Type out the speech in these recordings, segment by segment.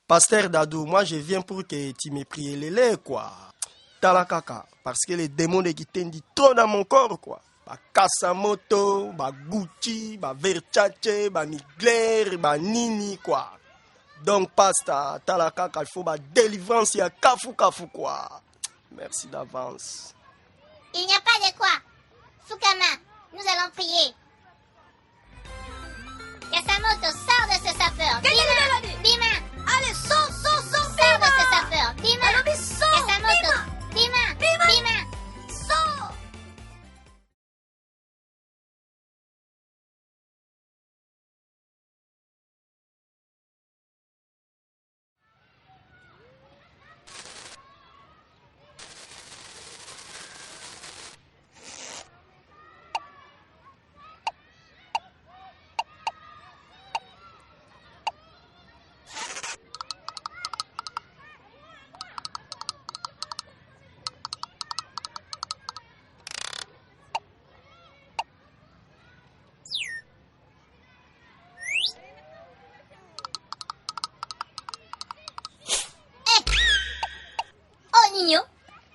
Pasteur Dadou, moi je viens pour que tu me pries les quoi. Talakaka, parce que les démons de Gitendi trop dans mon corps, quoi. Ba Kasamoto, ba Gucci, ba Versace, ba Mugler, ba Nini, quoi. Donc, pasteur, Talakaka, il faut ba délivrance, il y a Kafu, quoi. Merci d'avance. Il n'y a pas de quoi. Fukama, nous allons prier. Kasamoto, sors de ce sapeur. Bima. Allez, sors. Sors de ce sapeur. Bima. Kasamoto. Bima. Sors.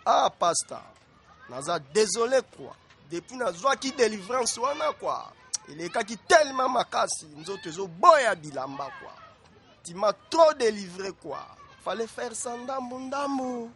Ah, pasteur, naza désolé, quoi. Depuis nazwa qui délivrance wana, quoi. Il est qui tellement makasi, nous autres, boya bilamba, quoi. Tu m'as trop délivré, quoi. Fallait faire ça ndambo.